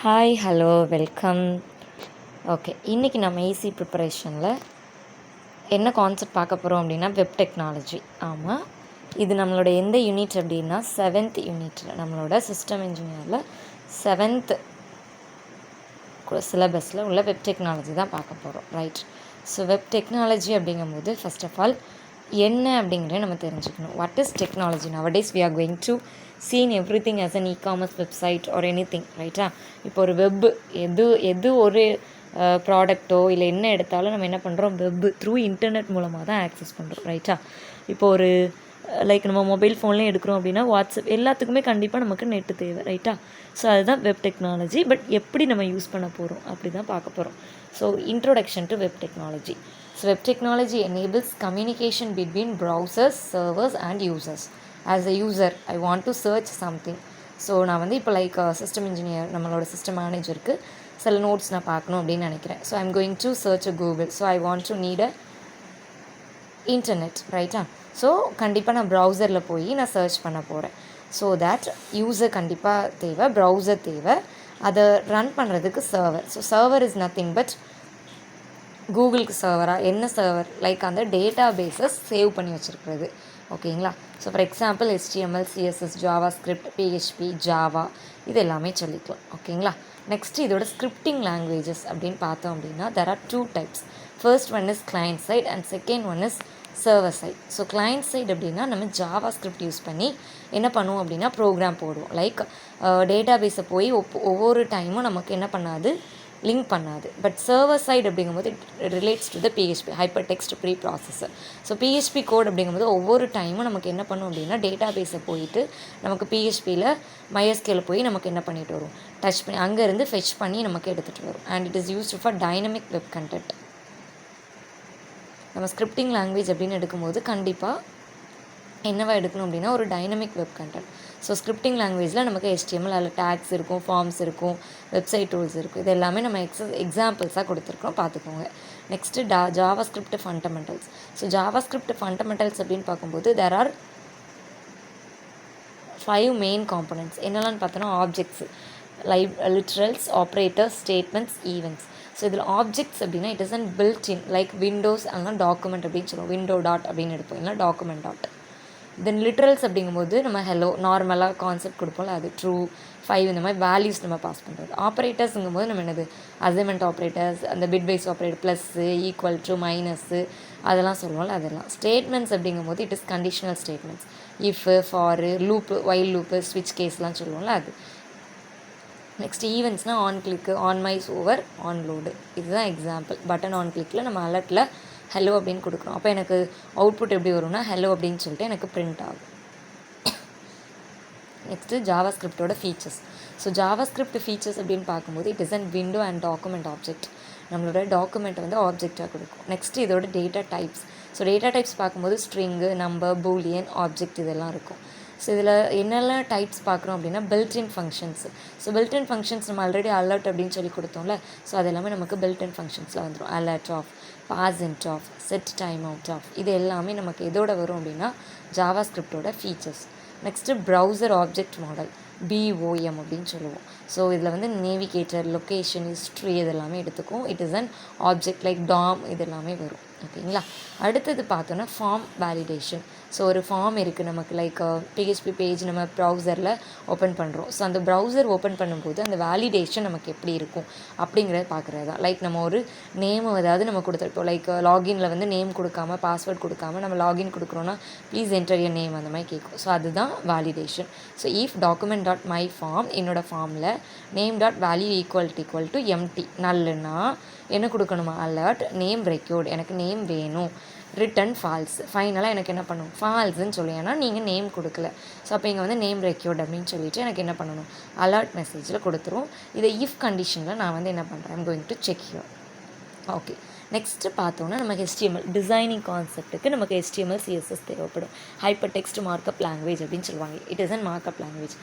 Hi hello welcome. Okay, இன்றைக்கி நம்ம easy ப்ரிப்பரேஷனில் என்ன கான்செப்ட் பார்க்க போகிறோம் அப்படின்னா வெப் டெக்னாலஜி. ஆமாம், இது நம்மளோட எந்த யூனிட் அப்படின்னா 7th யூனிட்டில் நம்மளோட சிஸ்டம் இன்ஜினியரில் 7th சிலபஸில் உள்ள வெப் டெக்னாலஜி தான் பார்க்க போகிறோம். ரைட். ஸோ வெப் டெக்னாலஜி அப்படிங்கும்போது ஃபர்ஸ்ட் ஆஃப் ஆல் என்ன அப்படிங்கிறத நம்ம தெரிஞ்சுக்கணும். What is technology? Nowadays we are going to seen everything as an e-commerce website or anything. ரைட்டா? இப்போ ஒரு வெப் எது ஒரு ப்ராடக்ட்டோ இல்லை என்ன எடுத்தாலும் நம்ம என்ன பண்ணுறோம், வெப் த்ரூ இன்டர்நெட் மூலமாக தான் ஆக்சஸ் பண்ணுறோம். ரைட்டா? இப்போ ஒரு லைக் நம்ம மொபைல் ஃபோன்லேயும் எடுக்கிறோம் அப்படின்னா வாட்ஸ்அப் எல்லாத்துக்குமே கண்டிப்பாக நமக்கு நெட்டு தேவை. ரைட்டா? ஸோ அதுதான் வெப் டெக்னாலஜி. பட் எப்படி நம்ம யூஸ் பண்ண போகிறோம் அப்படி தான் பார்க்க போகிறோம். So introduction to web technology. So web technology enables communication between browsers, servers and users. As a user, I want to search something. So நான் வந்து இப்போ லைக் சிஸ்டம் இன்ஜினியர், நம்மளோட சிஸ்டம் மேனேஜருக்கு சில நோட்ஸ் நான் பார்க்கணும் அப்படின்னு நினைக்கிறேன். So I'm going to search Google. So I want to need a internet. ரைட்டா? ஸோ கண்டிப்பாக நான் ப்ரௌசரில் போய் நான் சர்ச் பண்ண போகிறேன். ஸோ தேட் யூசர் கண்டிப்பாக தேவை, ப்ரௌசர் தேவை, அதை ரன் பண்ணுறதுக்கு server. So server is nothing but கூகுளுக்கு சர்வராக என்ன சர்வர், லைக் அந்த டேட்டா பேஸஸ் சேவ் பண்ணி வச்சுருக்கிறது. ஓகேங்களா? So for example HTML, CSS, JavaScript, PHP, Java இது எல்லாமே சொல்லிக்கலாம். ஓகேங்களா? நெக்ஸ்ட் இதோட ஸ்கிரிப்டிங் லாங்குவேஜஸ் அப்படின்னு பார்த்தோம் அப்படின்னா there are 2 types. First one is client side and second one is server side. So client side அப்படின்னா நம்ம ஜாவா ஸ்கிரிப்ட் யூஸ் பண்ணி என்ன பண்ணுவோம் அப்படின்னா ப்ரோக்ராம் போடுவோம். லைக் டேட்டா பேஸை போய் ஒவ்வொரு டைமும் நமக்கு என்ன பண்ணாது, லிங்க் பண்ணாது. பட் சர்வர் சைடு அப்படிங்கும்போது it relates to the PHP, hyper text pre processor. So PHP code அப்படிங்கும்போது ஒவ்வொரு டைமும் நமக்கு என்ன பண்ணும் அப்படின்னா டேட்டா பேஸை போயிட்டு நமக்கு PHPயில் MySQL போய் நமக்கு என்ன பண்ணிட்டு வரும், டச் பண்ணி அங்கேருந்து ஃபெச் பண்ணி நமக்கு எடுத்துகிட்டு வரும். And it is used for dynamic web content. நம்ம ஸ்கிரிப்டிங் லாங்குவேஜ் அப்படின்னு எடுக்கும்போது கண்டிப்பாக என்னவா எடுக்கணும் அப்படின்னா ஒரு dynamic web content. So scripting லாங்குவேஜில் நமக்கு HTML, அதில் டேக்ஸ் இருக்கும், ஃபார்ம்ஸ் இருக்கும், வெப்சைட் டூல்ஸ் இருக்கும். இது எல்லாமே நம்ம எக்ஸாம்பிள்ஸாக கொடுத்துருக்கோம், பார்த்துக்கோங்க. Next Java script fundamentals. So Java script fundamentals அப்படின்னு பார்க்கும்போது there are 5 மெயின் காம்பனன்ட்ஸ். என்னெல்லாம் பார்த்தோன்னா objects, literals, operators, statements, events. So இதில் ஆப்ஜெக்ட்ஸ் அப்படின்னா it is and built in, like Windows அங்கே டாக்குமெண்ட் அப்படின்னு சொல்லுவோம், விண்டோ டாட் அப்படின்னு எடுப்போம், இல்லை டாக்குமெண்ட் டாட். தென் லிட்ரல்ஸ் அப்படிங்கும்போது நம்ம ஹலோ நார்மலாக கான்செப்ட் கொடுப்போம்ல, அது ட்ரூ 5 இந்த மாதிரி வேல்யூஸ் நம்ம பாஸ் பண்ணுறது. ஆப்ரேட்டர்ஸுங்கும்போது நம்ம என்னது அசைன்மெண்ட் ஆப்ரேட்டர்ஸ், அந்த bit wise operator, plus, equal to, minus அதெல்லாம் சொல்லுவோம்ல அதெல்லாம். ஸ்டேட்மெண்ட்ஸ் அப்படிங்கும்போது it is conditional statements, if, for, loop, while loop, ஸ்விட்ச் கேஸ்லாம் சொல்லுவோம்ல அது. நெக்ஸ்ட் ஈவெண்ட்ஸ்னால் on click, on mouse, over, on load. இதுதான் எக்ஸாம்பிள். பட்டன் ஆன் கிளிக்கில் நம்ம அலர்ட்டில் ஹலோ அப்படின்னு கொடுக்குறோம். அப்போ எனக்கு அவுட்புட் எப்படி வரும்னா ஹலோ அப்படின்னு சொல்லிட்டு எனக்கு பிரிண்ட் ஆகும். நெக்ஸ்ட்டு ஜாவா ஸ்கிரிப்டோட features. So JavaScript features அப்படின்னு பார்க்கும்போது it is and window and document object. நம்மளோட டாக்குமெண்ட் வந்து ஆப்ஜெக்டாக கொடுக்கும். நெக்ஸ்ட்டு இதோட data types. So data types பார்க்கும்போது ஸ்ட்ரிங்கு, நம்பர், பூலியன், ஆப்ஜெக்ட் இதெல்லாம் இருக்கும். ஸோ இதில் என்னெல்லாம் டைப்ஸ் பார்க்குறோம் அப்படின்னா built in functions. So built in functions நம்ம ஆல்ரெடி அலர்ட் அப்படின்னு சொல்லி கொடுத்தோம்ல, ஸோ அது எல்லாமே நமக்கு பில்ட்இன் ஃபங்க்ஷன்ஸில் வந்துடும். Alert of, parse int of, set timeout of, இது எல்லாமே நமக்கு எதோட வரும் அப்படின்னா ஜாவா ஸ்கிரிப்டோட features. Next browser object model, BOM அப்படின்னு சொல்லுவோம். ஸோ இதில் வந்து நேவிகேட்டர், லொக்கேஷன், ஹிஸ்ட்ரி இதெல்லாமே எடுத்துக்கும். It is an object like Tom இது எல்லாமே வரும். ஓகேங்களா? அடுத்தது பார்த்தோன்னா ஃபார்ம் வேலிடேஷன். ஸோ ஒரு ஃபார்ம் இருக்குது நமக்கு, லைக் PHP பேஜ் நம்ம ப்ரௌசரில் ஓப்பன் பண்ணுறோம். ஸோ அந்த ப்ரௌசர் ஓப்பன் பண்ணும்போது அந்த வேலிடேஷன் நமக்கு எப்படி இருக்கும் அப்படிங்கிறத பார்க்குறது தான். லைக் நம்ம ஒரு நேம் ஏதாவது நம்ம கொடுத்துருப்போம், லைக் லாகின்ல வந்து நேம் கொடுக்காம, பாஸ்வேர்ட் கொடுக்காம நம்ம லாகின் கொடுக்குறோன்னா ப்ளீஸ் என்டர் யர் நேம் அந்த மாதிரி கேட்கும். ஸோ அதுதான் validation. So if document dot my form, என்னோட ஃபார்மில் name dot value equal to empty நல்லுன்னா என்ன கொடுக்கணுமா, அலர்ட் நேம் ரெக்யூர்ட், எனக்கு நேம் வேணும், ரிட்டன் ஃபால்ஸ். ஃபைனலாக எனக்கு என்ன பண்ணணும், ஃபால்ஸுன்னு சொல்லி, ஏன்னா நீங்கள் நேம் கொடுக்கல. ஸோ அப்போ இங்கே வந்து நேம் ரெக்யூர்ட் அப்படின்னு சொல்லிட்டு எனக்கு என்ன பண்ணணும், அலர்ட் மெசேஜில் கொடுத்துரும். இதை இஃப் கண்டிஷனில் நான் வந்து என்ன பண்ணுறேன், I'm going to check here. Okay. Next பார்த்தோன்னா நமக்கு HTML டிசைனிங் கான்செப்ட்டுக்கு நமக்கு HTML CSS தேவைப்படும். ஹைப்பர் டெக்ஸ்ட் மார்க்அப் லாங்குவேஜ் அப்படின்னு சொல்லுவாங்க. It is an markup language.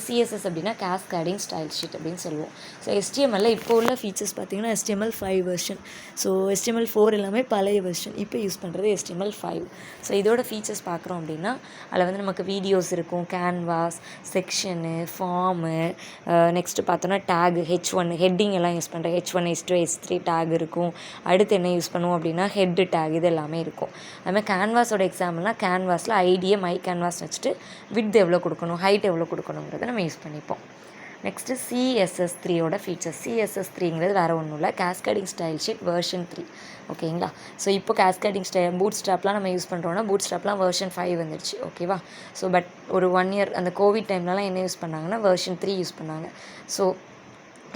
CSS அப்படின்னா கேஸ்கேடிங் ஸ்டைல் ஷீட் அப்படின்னு சொல்லுவோம். ஸோ HTML இப்போ உள்ள ஃபீச்சர்ஸ் பார்த்தீங்கன்னா HTML5 வெர்ஷன். ஸோ HTML4 எல்லாமே பழைய வெர்ஷன். இப்போ யூஸ் பண்ணுறது HTML5. ஸோ இதோட ஃபீச்சர்ஸ் பார்க்குறோம் அப்படின்னா அதில் வந்து நமக்கு வீடியோஸ் இருக்கும், கேன்வாஸ், செக்ஷனு, ஃபார்மு, நெக்ஸ்ட்டு பார்த்தோன்னா டேக் H1 ஹெட்டிங் எல்லாம் யூஸ் பண்ணுறேன். H1 H2 H3 டேக் இருக்கும். அடுத்து என்ன யூஸ் பண்ணுவோம் அப்படின்னா ஹெட்டு டேக் இது எல்லாமே இருக்கும். அதுமாதிரி கேன்வாஸோட எக்ஸாம்பிள்னால் கேன்வாஸில் ஐடியை மை கேன்வாஸ் வச்சுட்டு விட்த் எவ்வளோ கொடுக்கணும், ஹைட் எவ்வளோ கொடுக்கணுங்கிறத நம்ம யூஸ் பண்ணிப்போம். Next CSS3யோட features. CSS3ங்கிறது வேறு ஒன்றும் இல்லை, கேஸ்கேடிங் ஸ்டைல் ஷீட் வெர்ஷன் 3. ஓகேங்களா? ஸோ இப்போ கேஸ்கேடிங் பூட் ஸ்ட்ராப்லாம் நம்ம யூஸ் பண்ணுறோன்னா பூட் ஸ்ட்ராப்லாம் வெர்ஷன் 5 வந்துடுச்சு. ஓகேவா? ஸோ பட் ஒரு 1 இயர் அந்த கோவிட் டைம்லலாம் என்ன யூஸ் பண்ணாங்கன்னா வெர்ஷன் 3 யூஸ் பண்ணாங்க. ஸோ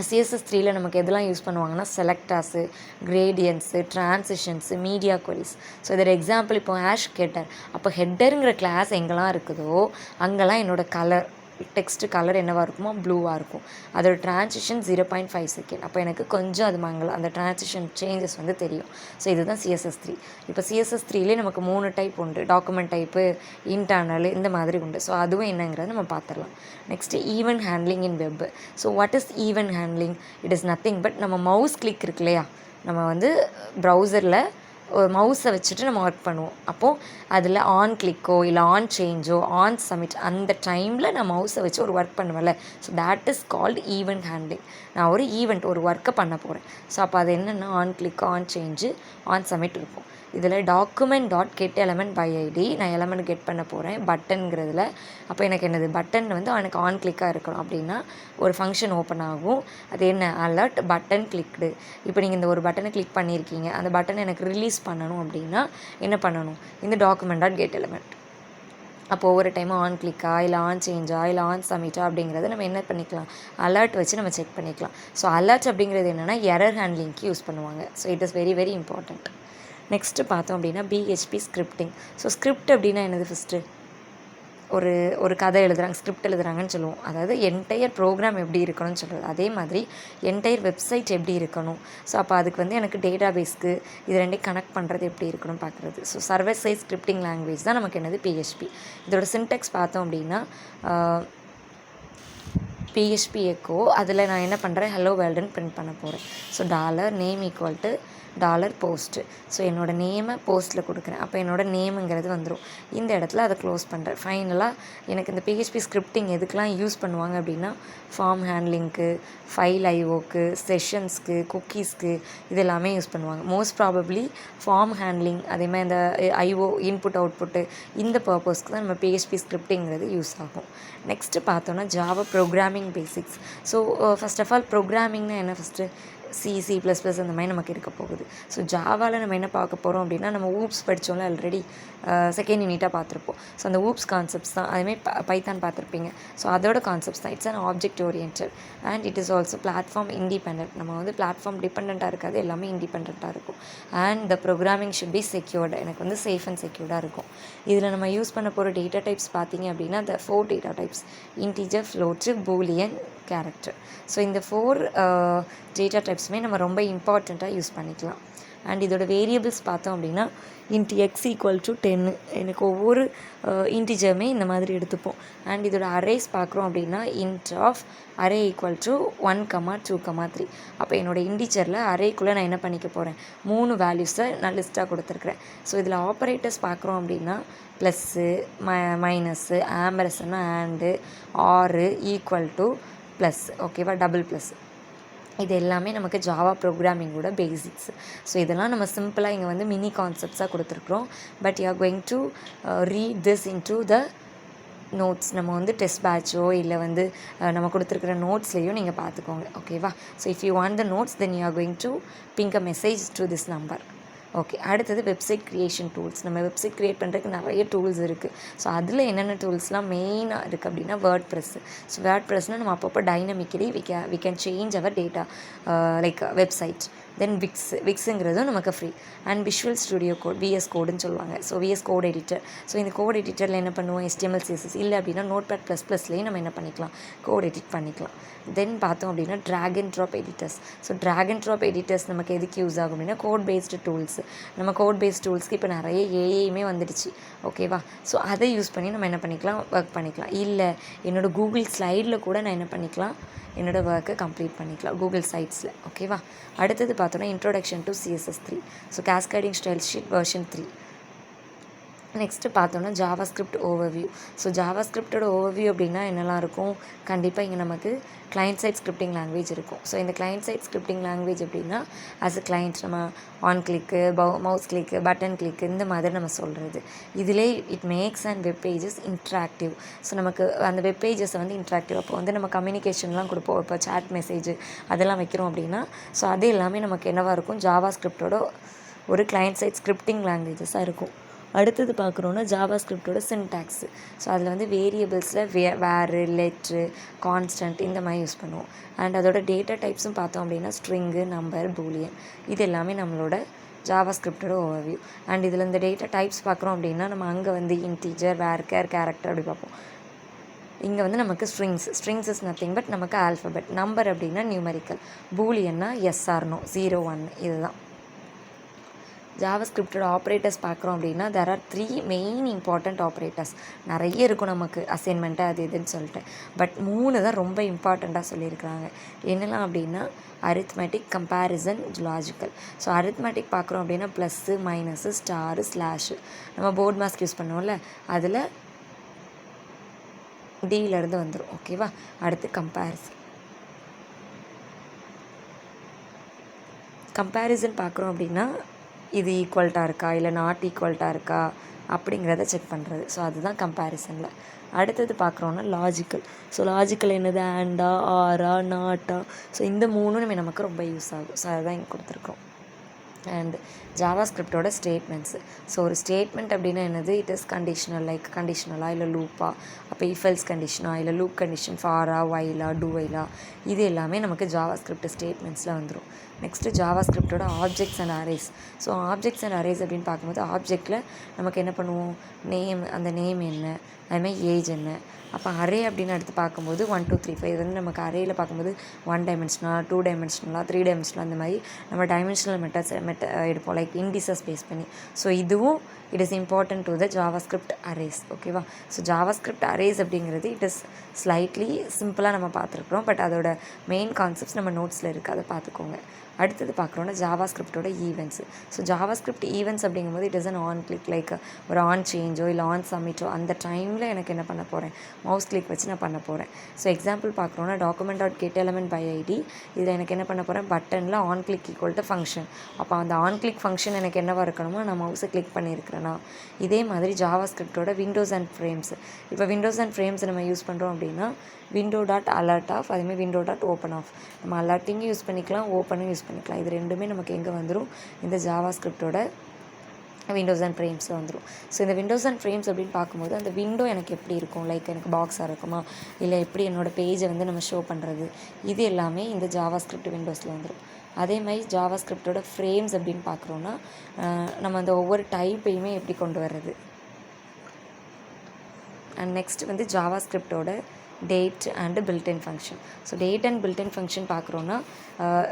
CSS3ல நமக்கு எதெல்லாம் யூஸ் பண்ணுவாங்கன்னா செலக்டாஸு, கிரேடியன்ஸு, ட்ரான்சிஷன்ஸு, மீடியா குவரிஸ். ஸோ இதோட எக்ஸாம்பிள் இப்போ ஹேஷ் ஹெட்டர். அப்போ ஹெட்டருங்கிற கிளாஸ் எங்கெல்லாம் இருக்குதோ அங்கெல்லாம் என்னோடய கலர் டெக்ஸ்ட்டு கலர் என்னவாக இருக்குமோ ப்ளூவாக இருக்கும். அதோட ட்ரான்சிஷன் 0.5 செகண்ட். அப்போ எனக்கு கொஞ்சம் அது அந்த ட்ரான்சிஷன் சேஞ்சஸ் வந்து தெரியும். ஸோ இதுதான் CSS3. இப்போ CSS3லே நமக்கு 3 டைப் உண்டு. டாக்குமெண்ட் டைப்பு, இன்டர்னல், இந்த மாதிரி உண்டு. ஸோ அதுவும் என்னங்கிறத நம்ம பார்த்துடலாம். Next event handling in web. So what is event handling? It is nothing but நம்ம மவுஸ் கிளிக் இருக்கு இல்லையா, நம்ம வந்து ப்ரௌசரில் ஒரு மவுஸை வச்சுட்டு நம்ம ஒர்க் பண்ணுவோம். அப்போது அதில் ஆன் கிளிக்கோ இல்லை ஆன் சேஞ்சோ ஆன் சப்மிட் அந்த டைமில் நான் மவுஸை வச்சு ஒரு ஒர்க் பண்ணுவேன்ல, so that is called event handling. நான் ஒரு ஒரு ஒர்க்கை பண்ண போகிறேன். ஸோ அப்போ அது என்னென்னா on click, on change, on submit இருக்கும். இதில் document dot get element by ID நான் எலமெண்ட் கெட் பண்ண போகிறேன் பட்டன்கிறதுல. அப்போ எனக்கு என்னது பட்டன் வந்து எனக்கு ஆன் கிளிக்காக இருக்கணும் அப்படின்னா ஒரு ஃபங்க்ஷன் ஓப்பன் ஆகும். அது என்ன அலர்ட் பட்டன் கிளிக்டு. இப்போ நீங்கள் இந்த ஒரு பட்டனை கிளிக் பண்ணியிருக்கீங்க, அந்த பட்டனை எனக்கு ரிலீஸ் பண்ணணும் அப்படின்னா என்ன பண்ணணும்? இந்த டாக்குமெண்ட் டாட் கெட் எலமெண்ட். அப்போ ஒவ்வொரு டைமும் ஆன் கிளிக்கா இல்லை ஆன் சேஞ்சா இல்லை ஆன் சப்மிட்டா அப்படிங்கிறத நம்ம என்ன பண்ணிக்கலாம், அலர்ட் வச்சு நம்ம செக் பண்ணிக்கலாம். ஸோ அலர்ட் அப்படிங்கிறது என்னென்னா எரர் ஹேண்ட்லிங்க்கு யூஸ் பண்ணுவாங்க. So it is very very important. Next பார்த்தோம் அப்படின்னா PHP ஸ்கிரிப்டிங். ஸோ ஸ்கிரிப்ட் அப்படின்னா என்னது? ஃபஸ்ட்டு ஒரு கதை எழுதுகிறாங்க, ஸ்கிரிப்ட் எழுதுகிறாங்கன்னு சொல்லுவோம். அதாவது என்டையர் ப்ரோக்ராம் எப்படி இருக்கணும்னு சொல்கிறது. அதே மாதிரி என்டையர் வெப்சைட் எப்படி இருக்கணும். ஸோ அப்போ அதுக்கு வந்து எனக்கு டேட்டா பேஸ்க்கு இது ரெண்டையும் கனெக்ட் பண்ணுறது எப்படி இருக்கணும் பார்க்குறது. So server side scripting language தான் நமக்கு என்னது PHP. இதோட சின்டெக்ஸ் பார்த்தோம் அப்படின்னா PHP எக்கோ. அதில் நான் என்ன பண்ணுறேன், ஹலோ வேர்ல்டுன்னு பிரிண்ட் பண்ண போகிறேன். So $name equal to $post. So என்னோடய நேமை போஸ்ட்டில் கொடுக்குறேன். அப்போ என்னோடய நேமுங்கிறது வந்துடும். இந்த இடத்துல அதை க்ளோஸ் பண்ணுறேன். ஃபைனலாக எனக்கு இந்த PHP ஸ்கிரிப்டிங் எதுக்கெலாம் யூஸ் பண்ணுவாங்க அப்படின்னா ஃபார்ம் ஹேண்ட்லிங்க்கு, ஃபைல் ஐஓக்கு, செஷன்ஸ்க்கு, குக்கீஸ்க்கு இது எல்லாமே யூஸ் பண்ணுவாங்க. மோஸ்ட் ப்ராபப்ளி ஃபார்ம் ஹேண்ட்லிங் அதேமாதிரி இந்த ஐஓ இன்புட் அவுட்புட்டு இந்த பர்பஸ்க்கு தான் நம்ம PHP ஸ்கிரிப்டிங்கிறது யூஸ் ஆகும். நெக்ஸ்ட்டு பார்த்தோன்னா Java programming basics. So first of all ப்ரோக்ராமிங்னா என்ன? ஃபஸ்ட்டு C++ அந்த மாதிரி நமக்கு இருக்க போகுது. ஸோ ஜாவாவில் நம்ம என்ன பார்க்க போகிறோம் அப்படின்னா நம்ம ஊப்ஸ் படித்தோம்ல ஆல்ரெடி செகண்ட் யூனிட்டாக பார்த்துருப்போம். ஸோ அந்த ஊப்ஸ் கான்செப்ட்ஸ் தான். அதுமாதிரி பைத்தான் பார்த்துருப்பீங்க. ஸோ அதோட கான்செப்ட்ஸ் தான். It's an object orient and it is also platform independent. நம்ம வந்து பிளாட்ஃபார்ம் டிபெண்ட்டாக இருக்காது, எல்லாமே இண்டிபெண்ட்டாக இருக்கும். And the programming should be secured. எனக்கு வந்து சேஃப் அண்ட் செக்யூர்டாக இருக்கும். இதில் நம்ம யூஸ் பண்ண போகிற டேட்டா டைப்ஸ் பார்த்தீங்க அப்படின்னா the 4 data types: integer, float, Boolean, character. So இந்த 4 டேட்டா டைப்ஸுமே நம்ம ரொம்ப இம்பார்ட்டண்ட்டாக யூஸ் பண்ணிக்கலாம். அண்ட் இதோட வேரியபிள்ஸ் பார்த்தோம் அப்படின்னா int x ஈக்குவல் டு 10. எனக்கு ஒவ்வொரு இன்டிஜருமே இந்த மாதிரி எடுத்துப்போம். அண்ட் இதோட அரேஸ் பார்க்குறோம் அப்படின்னா int of array equal to 1, 2, 3. அப்போ என்னோடய இன்டிஜரில் அரேக்குள்ளே நான் என்ன பண்ணிக்க போகிறேன், 3 வேல்யூஸை நான் லிஸ்ட்டாக கொடுத்துருக்குறேன். ஸோ இதில் ஆப்பரேட்டர்ஸ் பார்க்குறோம் அப்படின்னா ப்ளஸ்ஸு, மைனஸ்ஸு, ஆம்பரசன்னா ஆண்டு, ஆறு, ஈக்குவல் டு, ப்ளஸ். ஓகேவா? Double plus. இது எல்லாமே நமக்கு ஜாவா ப்ரோக்ராமிங்கோட பேசிக்ஸ். ஸோ இதெல்லாம் நம்ம சிம்பிளாக இங்கே வந்து மினி கான்செப்ட்ஸாக கொடுத்துருக்குறோம். But you are going to read this into the notes. நம்ம வந்து டெஸ்ட் பேட்சோ இல்லை வந்து நம்ம கொடுத்துருக்குற நோட்ஸ்லேயும் நீங்கள் பார்த்துக்கோங்க. ஓகேவா? So if you want the notes then you are going to pink a message to this number. Okay, அடுத்தது வெப்சைட் க்ரியேஷன் டூல்ஸ். நம்ம வெப்சைட் க்ரியேட் பண்ணுறதுக்கு நிறைய டூல்ஸ் இருக்குது. ஸோ அதில் என்னென்ன டூல்ஸ்லாம் மெயினாக இருக்குது அப்படின்னா வேர்ட்ப்ரெஸ். ஸோ வேர்ட்ப்ரெஸ்னால் நம்ம அப்பப்போ dynamically we can change our data like website. Then விக்ஸுங்கிறதும் நமக்கு free. And visual studio code, VS கோடுன்னு சொல்லுவாங்க. So VS code editor. So இந்த கோட் எடிட்டரில் என்ன பண்ணுவோம், HTML CSS இல்லை அப்படின்னா நோட்பேட் ++லேயும் நம்ம என்ன பண்ணிக்கலாம், கோட் எடிட் பண்ணிக்கலாம். தென் பார்த்தோம் அப்படின்னா drag and drop editors. So drag and drop editors நமக்கு எதுக்கு யூஸ் ஆகும் அப்படின்னா கோட் பேஸ்டு டூல்ஸ். நம்ம கோட் பேஸ்ட் டூல்ஸ்க்கு இப்போ நிறைய ஏஐயுமே வந்துடுச்சு, ஓகேவா. ஸோ அதை யூஸ் பண்ணி நம்ம என்ன பண்ணிக்கலாம், ஒர்க் பண்ணிக்கலாம். இல்லை என்னோடய கூகுள் ஸ்லைடில் கூட நான் என்ன பண்ணிக்கலாம், என்னோடய ஒர்க்கை கம்ப்ளீட் பண்ணிக்கலாம் கூகுள் சைட்ஸில், ஓகேவா. அடுத்தது பார்த்தோன்னா introduction to CSS3. So cascading style sheet version 3. Next பார்த்தோன்னா ஜாவாஸ்கிரிப்ட் ஓவர்வியூ. ஸோ ஜாவாஸ்கிரிப்டோட ஓவர்வியூ அப்படின்னா என்னெல்லாம் இருக்கும், கண்டிப்பாக இங்கே நமக்கு கிளைண்ட் சைட் ஸ்கிரிப்டிங் லாங்குவேஜ் இருக்கும். ஸோ இந்த கிளைண்ட் சைட் ஸ்கிரிப்டிங் லாங்குவேஜ் அப்படின்னா ஆஸ் அ கிளைண்ட் நம்ம ஆன் கிளிக்கு, மவுஸ் கிளிக்கு, பட்டன் கிளிக்கு இந்த மாதிரி நம்ம சொல்கிறது. இதிலே it makes and web pages interactive. So நமக்கு அந்த வெப் பேஜஸை வந்து இன்ட்ராக்டிவ், அப்போ வந்து நம்ம கம்யூனிகேஷன்லாம் கொடுப்போம், இப்போ சேட் மெசேஜ் அதெல்லாம் வைக்கிறோம் அப்படின்னா ஸோ அது எல்லாமே நமக்கு என்னவாக இருக்கும், ஜாவாஸ்கிரிப்டோட ஒரு கிளைண்ட் சைட் ஸ்கிரிப்டிங் லாங்குவேஜஸாக இருக்கும். அடுத்தது பார்க்குறோன்னா ஜாவாஸ்கிரிப்டோட சின்டாக்ஸு. ஸோ அதில் வந்து வேரியபிள்ஸில் வேறு, லெட்ரு, கான்ஸ்டன்ட் இந்த மாதிரி யூஸ் பண்ணுவோம். அண்ட் அதோட டேட்டா டைப்ஸும் பார்த்தோம் அப்படின்னா ஸ்ட்ரிங்கு, நம்பர், பூலியன் இது எல்லாமே நம்மளோட ஜாவாஸ்கிரிப்டோட ஓவர்வியூ. அண்ட் இதில் இந்த டேட்டா டைப்ஸ் பார்க்குறோம் அப்படின்னா நம்ம அங்கே வந்து இன்டீஜர், வேர்கேர், கேரக்டர் அப்படி பார்ப்போம். இங்கே வந்து நமக்கு ஸ்ட்ரிங்ஸ் இஸ் நத்திங் பட் நமக்கு ஆல்ஃபபெட். நம்பர் அப்படின்னா நியூமெரிக்கல், பூலியன்னா எஸ்ஆர் நோ, 0 1 இதுதான். ஜாவாஸ்கிரிப்டோட ஆப்ரேட்டர்ஸ் பார்க்குறோம் அப்படின்னா there are 3 main important operators. நிறைய இருக்கும் நமக்கு அசைன்மெண்ட்டு அது இதுன்னு சொல்லிட்டு, பட் 3 தான் ரொம்ப இம்பார்ட்டண்ட்டாக சொல்லியிருக்கிறாங்க. என்னெல்லாம் அப்படின்னா arithmetic, comparison, logical. So arithmetic பார்க்குறோம் அப்படின்னா ப்ளஸ்ஸு, மைனஸு, ஸ்டாரு, ஸ்லாஷு நம்ம போர்ட் மாஸ்க் யூஸ் பண்ணுவோம்ல அதில் டியிலேருந்து வந்துடும், ஓகேவா. அடுத்து கம்பேரிசன் பார்க்குறோம் அப்படின்னா இது ஈக்குவல்ட்டாக இருக்கா இல்லை நாட் ஈக்குவல்ட்டாக இருக்கா அப்படிங்கிறத செக் பண்ணுறது. ஸோ அதுதான் கம்பேரிசனில். அடுத்தது பார்க்குறோன்னா லாஜிக்கல். ஸோ லாஜிக்கல் என்னது, ஆண்டா, ஆரா, நாட்டா. ஸோ இந்த 3 நமக்கு ரொம்ப யூஸ் ஆகும். ஸோ அதுதான் இங்கே கொடுத்துருக்கோம். அண்ட் ஜாவாஸ்கிரிப்டோட ஸ்டேட்மெண்ட்ஸு. ஸோ ஒரு ஸ்டேட்மெண்ட் அப்படின்னா என்னது, இட் இஸ் கண்டிஷனல், லைக் கண்டிஷனலாக இல்லை லூப்பா, அப்போ இஃபெல்ஸ் கண்டிஷனா இல்லை லூப் கண்டிஷன், ஃபாரா, வைலா, டூவைலா இது எல்லாமே நமக்கு ஜாவாஸ்கிரிப்ட் ஸ்டேட்மெண்ட்ஸில் வந்துடும். நெக்ஸ்ட்டு ஜாவாஸ்கிரிப்டோட objects and arrays. So objects and arrays அப்படின்னு பார்க்கும்போது ஆப்ஜெக்டில் நமக்கு என்ன பண்ணுவோம், நேம், அந்த நேம் என்ன, அதுமாதிரி ஏஜ் என்ன. அப்போ அரே அப்படின்னு எடுத்து பார்க்கும்போது 1 2 3 5 இது வந்து நமக்கு அரேயில் பார்க்கும்போது 1 டைமென்ஷனலாக, 2 டைமென்ஷனலாக, 3 டைமென்ஷனலாக அந்த மாதிரி நம்ம டைமென்ஷனல் மெத்தட்ஸ் எடுப்போம், லைக் இண்டிசஸ் பேஸ் பண்ணி. ஸோ இதுவும் it is important to the JavaScript arrays, ஓகேவா. ஸோ ஜாவாஸ்கிரிப்ட் அரேஸ் அப்படிங்கிறது இட் இஸ் ஸ்லைட்லி சிம்பிளாக நம்ம பார்த்துருக்குறோம், பட் அதோட மெயின் கான்செப்ட்ஸ் நம்ம நோட்ஸில் இருக்குது, அதை பார்த்துக்கோங்க. அடுத்தது பார்க்குறோன்னா ஜாவாஸ்கிரிப்டோட ஈவெண்ட்ஸு. ஸோ ஜாவாஸ்கிரிப்ட் ஈவெண்ட்ஸ் அப்படிங்கும்போது it is an on click, like ஒரு ஆன் சேஞ்சோ இல்லை ஆன் சப்மிட்டோ அந்த டைமில் எனக்கு என்ன பண்ண போகிறேன், மவுஸ் கிளிக் வச்சு நான் பண்ண போகிறேன். ஸோ எக்ஸாம்பிள் பார்க்குறோன்னா document.getElementById இதில் எனக்கு என்ன பண்ண போகிறேன், பட்டனில் on click equal to function. அப்போ அந்த ஆன் கிளிக் ஃபங்க்ஷன் எனக்கு என்னவாக இருக்கணுமோ நான் மவுஸை கிளிக் பண்ணியிருக்கிறேன்னா. இதே மாதிரி ஜாவாஸ்கிரிப்டோட விண்டோஸ் அண்ட் ஃப்ரேம்ஸ். இப்போ விண்டோஸ் அண்ட் ஃப்ரேம்ஸ் நம்ம யூஸ் பண்ணுறோம் அப்படின்னா window.alert_off அதேமாதிரி window.open_off நம்ம அலர்ட்டிங்கும் யூஸ் பண்ணிக்கலாம், ஓப்பனும் யூஸ் பண்ணிக்கலாம். இது ரெண்டுமே நமக்கு எங்கே வந்துடும், இந்த ஜாவாஸ்கிரிப்டோட விண்டோஸ் அண்ட் ஃப்ரேம்ஸில் வந்துடும். ஸோ இந்த விண்டோஸ் அண்ட் ஃப்ரேம்ஸ் அப்படின்னு பார்க்கும்போது அந்த விண்டோ எனக்கு எப்படி இருக்கும், லைக் எனக்கு பாக்ஸாக இருக்குமா இல்லை எப்படி என்னோடய பேஜை வந்து நம்ம ஷோ பண்ணுறது, இது எல்லாமே இந்த ஜாவாஸ்கிரிப்ட் விண்டோஸில் வந்துடும். அதே மாதிரி ஜாவாஸ்கிரிப்டோட ஃப்ரேம்ஸ் அப்படின்னு பார்க்குறோன்னா நம்ம அந்த ஒவ்வொரு டைப்பையுமே எப்படி கொண்டு வர்றது. அண்ட் நெக்ஸ்ட் வந்து ஜாவாஸ்கிரிப்டோட date and built in function. So date and built in function பார்க்குறோன்னா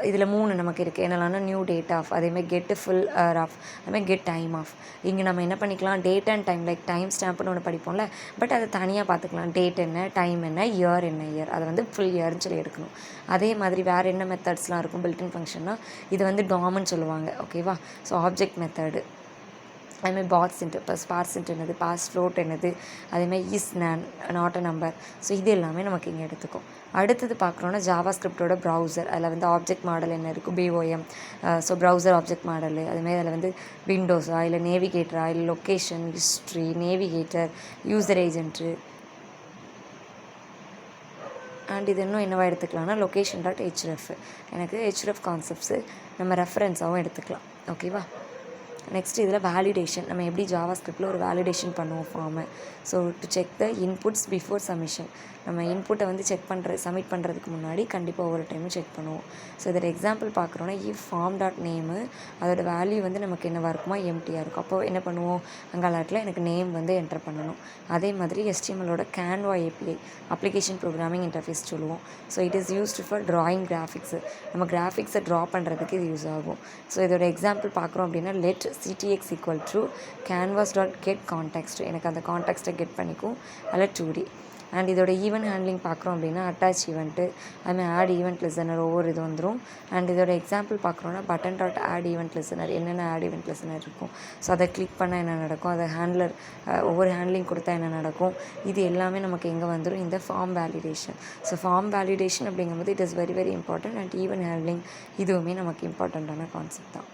இதில் 3 நமக்கு இருக்குது. என்னெல்லாம்னா நியூ டேட் ஆஃப், அதேமாதிரி கெட் ஃபுல் ஆஃப், அதுமாதிரி கெட் டைம் ஆஃப். இங்கே நம்ம என்ன பண்ணிக்கலாம், டேட் அண்ட் டைம், லைக் டைம் ஸ்டாம்ப்னு ஒன்று படிப்போம்ல, பட் அதை தனியாக பார்த்துக்கலாம். டேட் என்ன, டைம் என்ன, இயர் என்ன, இயர் அதை வந்து ஃபுல் இயர்னு சொல்லி எடுக்கணும். அதே மாதிரி வேறு என்ன மெத்தட்ஸ்லாம் இருக்கும் பில்ட்இன் ஃபங்க்ஷன்னா, இது வந்து டாம்னு சொல்லுவாங்க, ஓகேவா. ஸோ ஆப்ஜெக்ட் மெத்தடு, அதுமாதிரி பாட்ஸ் இன்ட்டு, இப்போ ஸ்பார்ஸ் இன்ட்டு என்னது, பாஸ் ஃப்ளோட் என்னது, அதேமாதிரி is not a number. So இது எல்லாமே நமக்கு இங்கே எடுத்துக்கும். அடுத்தது பார்க்குறோன்னா ஜாவாஸ்கிரிப்டோட ப்ரௌசர். அதில் வந்து ஆப்ஜெக்ட் மாடல் என்ன இருக்குது, BOM. So browser object model, அதுமாதிரி அதில் வந்து விண்டோஸா இல்லை நேவிகேட்டரா இல்லை location, history, navigator, user agent. And இது இன்னும் என்னவா எடுத்துக்கலாம்னா location.href. எனக்கு href கான்செப்ட்ஸு நம்ம ரெஃபரன்ஸாகவும் எடுத்துக்கலாம், ஓகேவா. நெக்ஸ்ட் இதில் வேலிடேஷன், நம்ம எப்படி ஜாவா ஸ்கிரிப்டில் ஒரு வேலிடேஷன் பண்ணுவோம் ஃபார்மை. So to check the inputs before submission, நம்ம இன்புட்டை வந்து சப்மிட் பண்ணுறதுக்கு முன்னாடி கண்டிப்பாக ஒவ்வொரு டைமும் செக் பண்ணுவோம். ஸோ இதோட எக்ஸாம்பிள் பார்க்குறோன்னா இஃப் ஃபார்ம் டாட் நேமு, அதோட வேல்யூ வந்து நமக்கு என்னவாக இருக்குமா, எம்டியாக இருக்கும். அப்போ என்ன பண்ணுவோம், அங்கே அலர்ட்டில் எனக்கு நேம் வந்து என்டர் பண்ணணும். அதே மாதிரி HTMLோட canvas API, application programming interface சொல்லுவோம். So it is used for drawing graphics, நம்ம கிராஃபிக்ஸை ட்ரா பண்ணுறதுக்கு இது யூஸ் ஆகும். ஸோ இதோட எக்ஸாம்பிள் பார்க்குறோம் அப்படின்னா let CTX equal to canvas.get context, எனக்கு அந்த கான்டெக்ஸ்ட்டை கெட் பண்ணிக்கும் அதில் 2D. அண்ட் இதோட ஈவெண்ட் ஹேண்ட்லிங் பார்க்குறோம் அப்படின்னா அட்டாச் ஈவெண்ட்டு, அதுமாதிரி ஆட் ஈவெண்ட் லிசனர் ஒவ்வொரு இது வந்துடும். அண்ட் இதோட எக்ஸாம்பிள் பார்க்குறோன்னா button dot add event listener, என்னென்ன ஆட் ஈவெண்ட் லிசனர் இருக்கும், ஸோ அதை கிளிக் பண்ணால் என்ன நடக்கும், அதை ஹேண்ட்லர் ஒவ்வொரு ஹேண்ட்லிங் கொடுத்தா என்ன நடக்கும், இது எல்லாமே நமக்கு எங்கே வந்துடும், இந்த form validation. So form validation அப்படிங்கும்போது it is very very important. And event handling இதுவுமே நமக்கு இம்பார்ட்டண்ட்டான கான்செப்ட் தான்.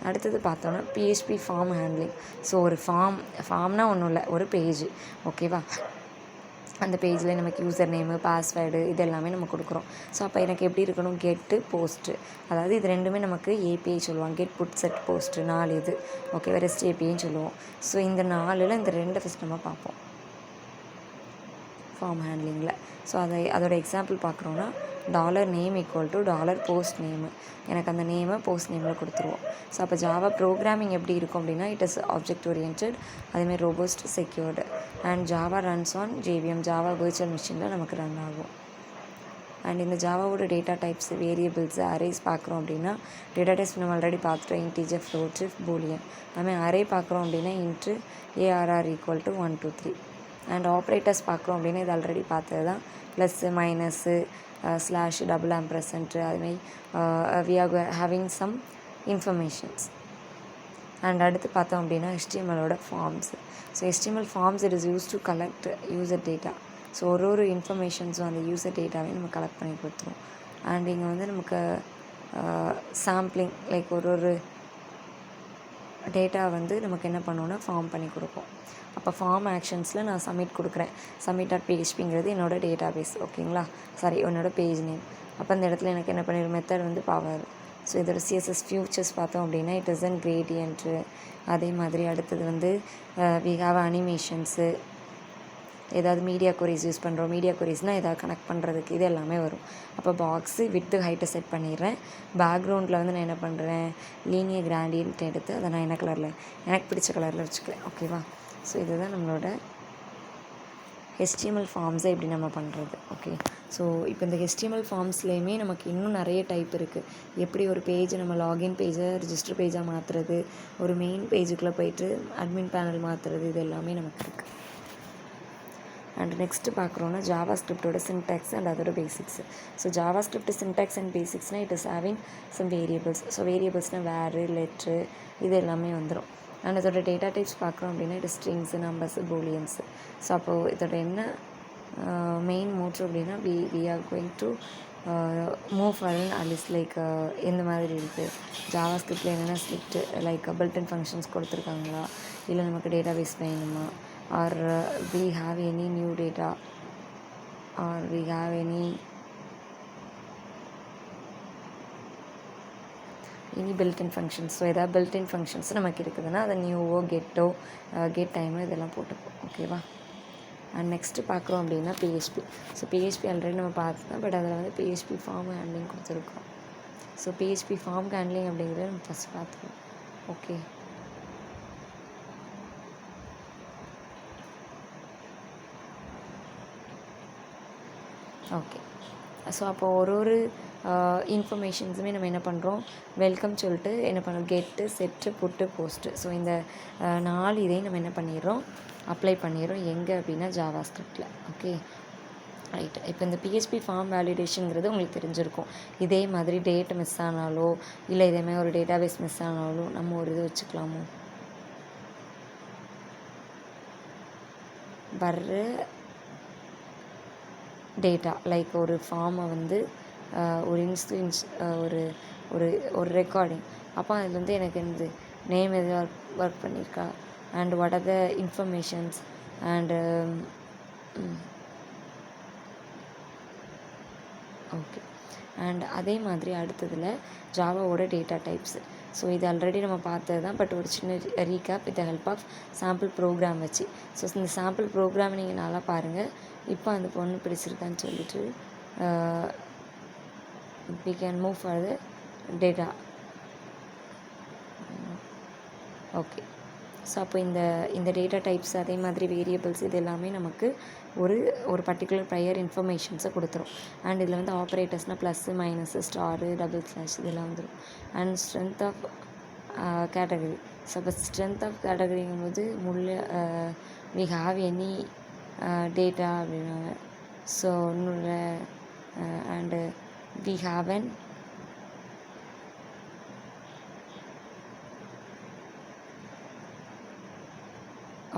அடுத்தது பார்த்தோன்னா PHP ஃபார்ம் ஹேண்ட்லிங். ஸோ ஒரு ஃபார்ம்னால் ஒன்றும் இல்லை, ஒரு பேஜ், ஓகேவா. அந்த பேஜில் நமக்கு யூசர் நேமு, பாஸ்வேர்டு இது எல்லாமே நம்ம கொடுக்குறோம். ஸோ அப்போ எனக்கு எப்படி இருக்கணும், கெட்டு போஸ்ட்டு, அதாவது இது ரெண்டுமே நமக்கு API சொல்லுவாங்க. கெட் புட் செட் போஸ்ட்டு 4 இது, ஓகே, ரெஸ்ட் APIன்னு சொல்லுவோம். ஸோ இந்த 4ல் இந்த 2 ஃபஸ்ட் நம்ம பார்ப்போம் ஃபார்ம் ஹேண்ட்லிங்கில். ஸோ அதோட example பார்க்குறோன்னா $name equal to $post name, எனக்கு அந்த நேமை போஸ்ட் நேமில் கொடுத்துருவோம். ஸோ அப்போ ஜாவா ப்ரோக்ராமிங் எப்படி இருக்கும் அப்படின்னா இட் இஸ் ஆப்ஜெக்ட் ஓரியன்ட், அதேமாதிரி robust, secured. And Java runs on JVM, Java virtual மிஷினில் நமக்கு ரன் ஆகும். அண்ட் இந்த ஜாவாவோட டேட்டா டைப்ஸ், வேரியபிள்ஸ், அரேஸ் பார்க்குறோம் அப்படின்னா டேட்டா டைப்ஸ் நம்ம ஆல்ரெடி பார்த்துட்டோம், இன்டீஜர், ஃப்ளோட், பூலியன். அதுமாதிரி அரே பார்க்குறோம் அப்படின்னா int ARR equal to 1 2 3. And operators பார்க்குறோம் அப்படின்னா இது ஆல்ரெடி பார்த்தது தான், plus, minus, slash, double ampersand, அதுமாதிரி we are having some informations. And அடுத்து பார்த்தோம் அப்படின்னா HTMLோட forms. So HTML forms it is use to collect user data. So ஒரு இன்ஃபர்மேஷன்ஸும் அந்த யூசர் டேட்டாவையும் நம்ம கலெக்ட் பண்ணி கொடுத்துருவோம். அண்ட் இங்கே வந்து நமக்கு சாம்பிளிங், லைக் ஒரு டேட்டா வந்து நமக்கு என்ன பண்ணுவோன்னா ஃபார்ம் பண்ணி கொடுப்போம். அப்போ ஃபார்ம் ஆக்ஷன்ஸில் நான் சப்மிட் கொடுக்குறேன். submit.phpங்கிறது என்னோட டேட்டா பேஸ், ஓகேங்களா, சாரி என்னோடய பேஜ் நேம். அப்போ அந்த இடத்துல எனக்கு என்ன பண்ணிடும், மெத்தட் வந்து பவர். ஸோ இதோட CSS ஃபியூச்சர்ஸ் பார்த்தோம் அப்படின்னா இட் இஸ் அன் கிரேடியன்ட்டு. அதே மாதிரி அடுத்தது வந்து வி ஹாவ் அனிமேஷன்ஸு, ஏதாவது மீடியா கொரிஸ் யூஸ் பண்ணுறோம், மீடியா கொரிஸ்னால் ஏதாவது கனெக்ட் பண்ணுறதுக்கு இது எல்லாமே வரும். அப்போ பாக்ஸு வித்து ஹைட்டை செட் பண்ணிடுறேன். பேக்ரவுண்டில் வந்து நான் என்ன பண்ணுறேன், லீனியர் கிராண்டியன்ட் எடுத்து அதை நான் என்ன கலரில், எனக்கு பிடிச்ச கலரில் வச்சுக்கிறேன், ஓகேவா. ஸோ இதுதான் நம்மளோட HTML ஃபார்ம்ஸை எப்படி நம்ம பண்ணுறது, ஓகே. ஸோ இப்போ இந்த HTML ஃபார்ம்ஸ்லேயுமே நமக்கு இன்னும் நிறைய டைப் இருக்குது. எப்படி ஒரு பேஜ் நம்ம லாகின் பேஜை ரிஜிஸ்டர் பேஜாக மாற்றுறது, ஒரு மெயின் பேஜுக்குள்ளே போயிட்டு அட்மின் பேனல் மாற்றுறது, இது எல்லாமே நமக்கு இருக்குது. அண்ட் நெக்ஸ்ட்டு பார்க்குறோன்னா ஜாவா ஸ்கிரிப்டோட சின்டாக்ஸ் அண்ட் அதோட basics. So JavaScript syntax and பேசிக்ஸ்னால் it is having some variables. So வேரியபிள்ஸ்னால் வேறு, லெட்ரு, இது எல்லாமே வந்துடும். அண்ட் இதோட டேட்டா டைப்ஸ் பார்க்குறோம் அப்படின்னா இது ஸ்ட்ரிங்ஸு, நம்பர்ஸு, பூலியன்ஸு. ஸோ அப்போது இதோட என்ன மெயின் மோட்டிவ் அப்படின்னா we are going to move forward at least like எந்த மாதிரி இருக்குது, ஜாவா ஸ்கிரிப்டில் என்னென்ன ஸ்கிரிப்ட் லைக் பில்ட்-இன் ஃபங்க்ஷன்ஸ் கொடுத்துருக்காங்களா, இல்லை நமக்கு டேட்டா பேஸ் வேணுமா, or we have any new data, or we have any built-in functions. So ஏதாவது built-in functions நமக்கு இருக்குதுன்னா அதை நியூவோ, கெட்டோ, கெட் டைமோ இதெல்லாம் போட்டுப்போம், ஓகேவா. அண்ட் நெக்ஸ்ட்டு பார்க்குறோம் அப்படின்னா PHP. ஸோ PHP ஆல்ரெடி நம்ம பார்த்தோம், பட் அதில் வந்து PHP ஃபார்ம் ஹேண்ட்லிங் கொடுத்துருக்கோம். ஸோ PHP ஃபார்ம் ஹேண்ட்லிங் அப்படிங்கிறத நம்ம ஃபஸ்ட் பார்த்துக்கோம், ஓகே. ஓகே, ஸோ அப்போது ஒரு இன்ஃபர்மேஷன்ஸுமே நம்ம என்ன பண்ணுறோம், வெல்கம் சொல்லிட்டு என்ன பண்ணுறோம், கெட்டு, செட்டு, புட்டு, போஸ்ட்டு. ஸோ இந்த 4 இதையும் நம்ம என்ன பண்ணிடுறோம், அப்ளை பண்ணிடுறோம் எங்கே அப்படின்னா ஜாவா ஸ்கிரிப்டில், ஓகே ரைட். இப்போ இந்த PHP ஃபார்ம் வேலிடேஷனுங்கிறது உங்களுக்கு தெரிஞ்சிருக்கும். இதே மாதிரி டேட் மிஸ் ஆனாலோ இல்லை இதேமாதிரி ஒரு டேட்டாபேஸ் மிஸ் ஆனாலோ நம்ம ஒரு இது வச்சுக்கலாமோ, வர்ற டேட்டா லைக் ஒரு ஃபார்மை வந்து ஒரு ஒரு ஒரு ஒரு ரெக்கார்டிங், அப்போ அதில் வந்து எனக்கு இந்த நேம் எது ஒர்க் பண்ணியிருக்கா, and what are the informations, and okay. And அதே மாதிரி அடுத்ததில் ஜாவாவோட டேட்டா டைப்ஸ். ஸோ இது ஆல்ரெடி நம்ம பார்த்தது தான், பட் ஒரு சின்ன recap with the help of sample program வச்சு. ஸோ இந்த சாம்பிள் ப்ரோக்ராம் நீங்கள் நல்லா பாருங்கள். இப்போ அந்த பொண்ணு பிடிச்சிருக்கான்னு சொல்லிட்டு we can move for the data. Okay. So அப்போ இந்த டேட்டா டைப்ஸ் அதே மாதிரி வேரியபிள்ஸ் இது எல்லாமே நமக்கு ஒரு பர்டிகுலர் ப்ரையர் இன்ஃபர்மேஷன்ஸை கொடுத்துரும். அண்ட் இதில் வந்து ஆப்ரேட்டர்ஸ்னால் plus minus star double slash இதெல்லாம் வந்துடும். And strength of category. So அப்போ ஸ்ட்ரென்த் ஆஃப் கேட்டகரிங்கும்போது வி ஹாவ் எனி டேட்டா அப்படின்னாங்க. ஸோ இன்னொரு and we have an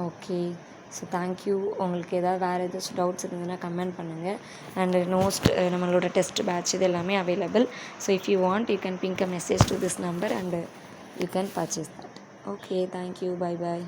okay. So thank you. உங்களுக்கு ஏதாவது வேறு ஏதாச்சும் டவுட்ஸ் இருந்ததுன்னா கமெண்ட் பண்ணுங்கள். அண்ட் நம்மளோட டெஸ்ட் பேட்ச் இது எல்லாமே available. So if you want you can pink a message to this number and you can purchase that. Okay, thank you, bye bye.